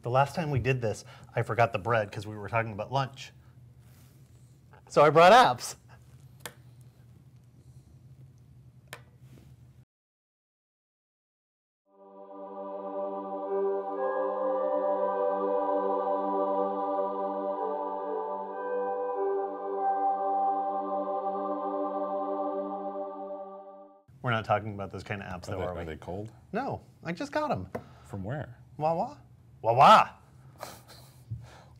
The last time we did this, I forgot the bread because we were talking about lunch. So I brought apps. We're not talking about those kind of apps, though, are we? Are they cold? No, I just got them. From where? Wawa. Wawa.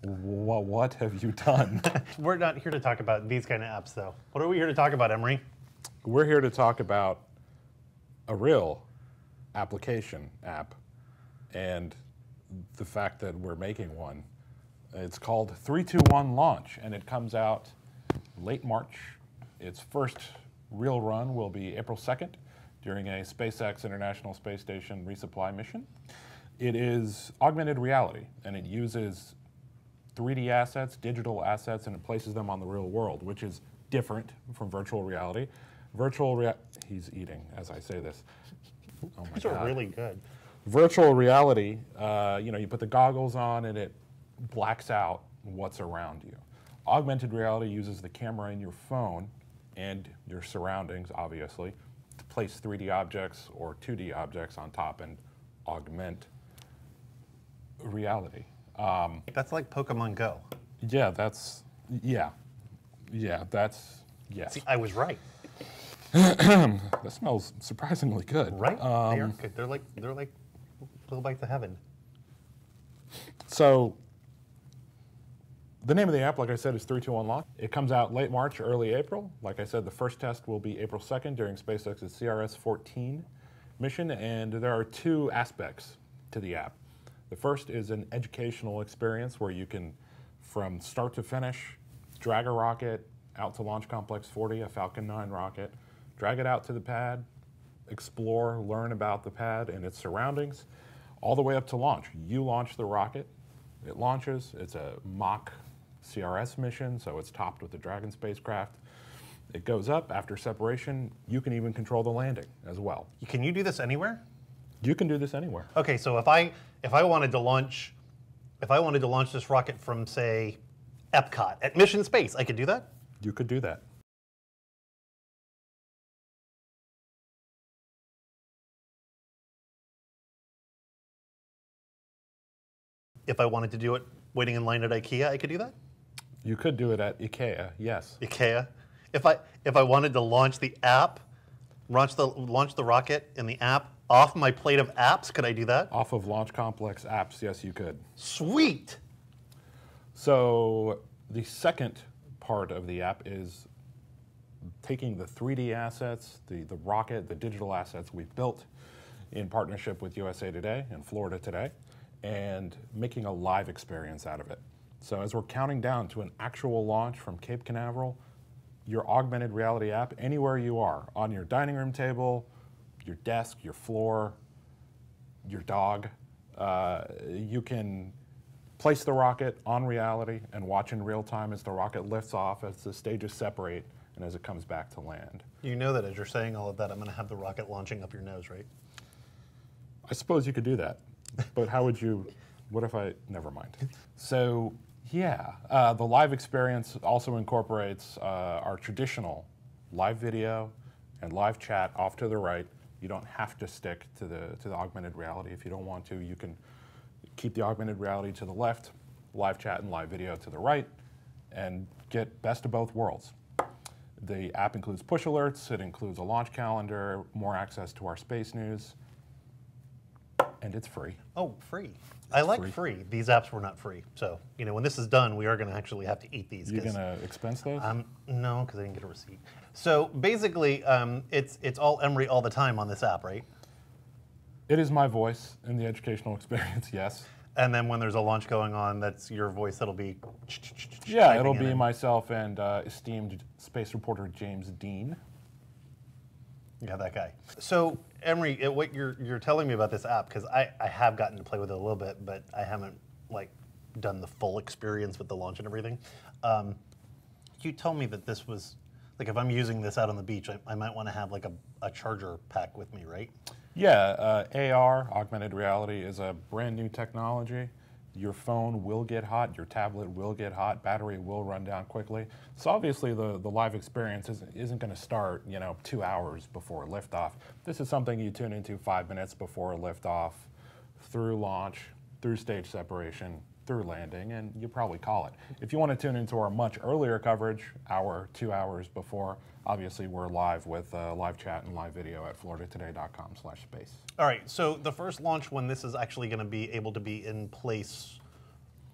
What have you done? We're not here to talk about these kind of apps, though. What are we here to talk about, Emery? We're here to talk about a real application app and the fact that we're making one. It's called 321 Launch, and it comes out late March. Its first real run will be April 2nd during a SpaceX International Space Station resupply mission. It is augmented reality, and it uses 3D assets, digital assets, and it places them on the real world, which is different from virtual reality. He's eating as I say this. Oh my These God. are really good. Virtual reality, you put the goggles on and it blacks out what's around you. Augmented reality uses the camera in your phone and your surroundings, obviously, to place 3D objects or 2D objects on top and augment reality. That's like Pokemon Go. Yeah, that's, yes. See, I was right. That smells surprisingly good. Right? They are good. They're like little bites of heaven. So, the name of the app, like I said, is 321 Launch. It comes out late March, early April. Like I said, the first test will be April 2nd during SpaceX's CRS-14 mission, and there are two aspects to the app. The first is an educational experience where you can, from start to finish, drag a rocket out to Launch Complex 40, a Falcon 9 rocket, drag it out to the pad, explore, learn about the pad and its surroundings, all the way up to launch. You launch the rocket, it launches, it's a mock CRS mission, so it's topped with the Dragon spacecraft. It goes up. After separation, you can even control the landing as well. Can you do this anywhere? You can do this anywhere. Okay, so if I wanted to launch this rocket from, say, Epcot at Mission Space, I could do that? You could do that. If I wanted to do it waiting in line at IKEA, I could do that? You could do it at IKEA, yes. IKEA. If I wanted to launch the app, launch the rocket in the app off my plate of apps, could I do that? Off of Launch Complex apps, yes, you could. Sweet. So the second part of the app is taking the 3D assets, the rocket, the digital assets we've built in partnership with USA Today and Florida Today, and making a live experience out of it. So as we're counting down to an actual launch from Cape Canaveral, your augmented reality app, anywhere you are, on your dining room table, your desk, your floor, your dog, you can place the rocket on reality and watch in real time as the rocket lifts off, as the stages separate, and as it comes back to land. You know that as you're saying all of that, I'm going to have the rocket launching up your nose, right? I suppose you could do that, but how would you, what if I, never mind. So yeah, the live experience also incorporates our traditional live video and live chat off to the right. You don't have to stick to the augmented reality. If you don't want to, you can keep the augmented reality to the left, live chat and live video to the right, and get best of both worlds. The app includes push alerts, it includes a launch calendar, more access to our space news, and it's free. Oh, free. I like free. These apps were not free. So, when this is done, we are going to actually have to eat these. You going to expense those? No, because I didn't get a receipt. So basically, it's all Emery all the time on this app, right? It is my voice in the educational experience, yes. And then when there's a launch going on, that's your voice that'll be... Yeah, it'll be myself and esteemed space reporter James Dean. Yeah, that guy. So, Emery, what you're telling me about this app, because I have gotten to play with it a little bit, but I haven't done the full experience with the launch and everything. You told me that this was, if I'm using this out on the beach, I might want to have a charger pack with me, right? Yeah, AR, augmented reality, is a brand new technology Your phone will get hot, your tablet will get hot, battery will run down quickly. So obviously the live experience isn't going to start, 2 hours before liftoff. This is something you tune into 5 minutes before liftoff, through launch, through stage separation, through landing, and you probably call it. If you want to tune into our much earlier coverage, 2 hours before, obviously we're live with live chat and live video at floridatoday.com/space. All right, so the first launch when this is actually going to be able to be in place,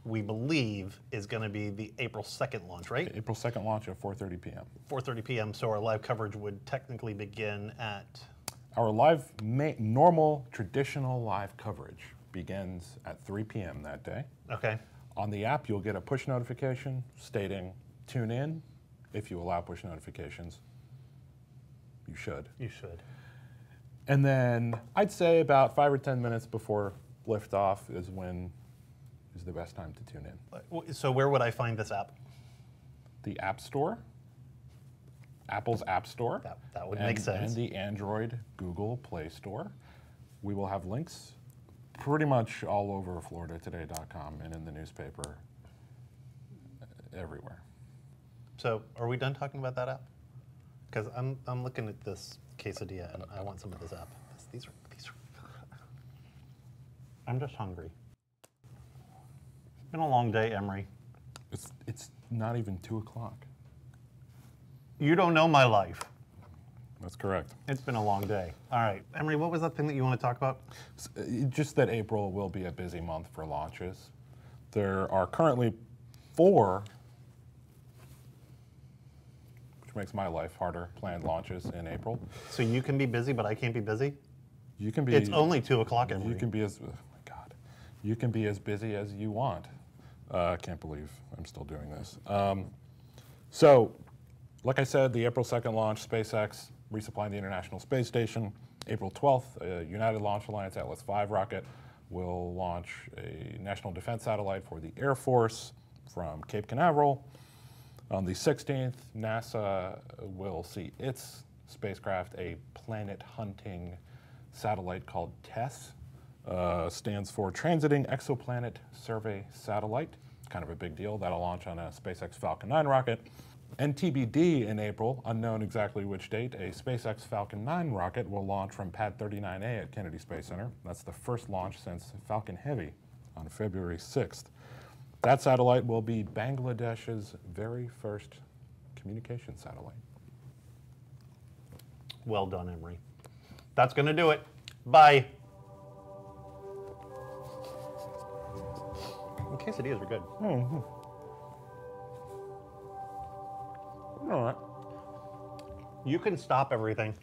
we believe, is going to be the April 2nd launch, right? April 2nd launch at 4:30 p.m. 4:30 p.m., so our live coverage would technically begin at... Our live, normal, traditional live coverage begins at 3 p.m. that day. Okay. On the app, you'll get a push notification stating, tune in. If you allow push notifications, you should. You should. And then I'd say about 5 or 10 minutes before liftoff is the best time to tune in. So where would I find this app? The App Store, Apple's App Store. That would make sense. And the Android Google Play Store. We will have links pretty much all over floridatoday.com and in the newspaper, everywhere. So are we done talking about that app? Because I'm looking at this quesadilla and I want some of this app. These are. I'm just hungry. It's been a long day, Emre. It's not even 2 o'clock. You don't know my life. That's correct. It's been a long day. All right, Emre, what was that thing that you want to talk about? Just that April will be a busy month for launches. There are currently 4, which makes my life harder, planned launches in April. So you can be busy, but I can't be busy? You can be. It's only 2 o'clock, Emre. You can be as, oh my God, you can be as busy as you want. I can't believe I'm still doing this. So, like I said, the April 2nd launch, SpaceX resupplying the International Space Station. April 12th, United Launch Alliance Atlas V rocket will launch a national defense satellite for the Air Force from Cape Canaveral. On the 16th, NASA will see its spacecraft, a planet-hunting satellite called TESS. Stands for Transiting Exoplanet Survey Satellite. Kind of a big deal. That'll launch on a SpaceX Falcon 9 rocket. And TBD in April, unknown exactly which date, a SpaceX Falcon 9 rocket will launch from Pad 39A at Kennedy Space Center. That's the first launch since Falcon Heavy on February 6th. That satellite will be Bangladesh's very first communication satellite. Well done, Emre. That's going to do it. Bye. The quesadillas are good. Mm-hmm. All right. You can stop everything.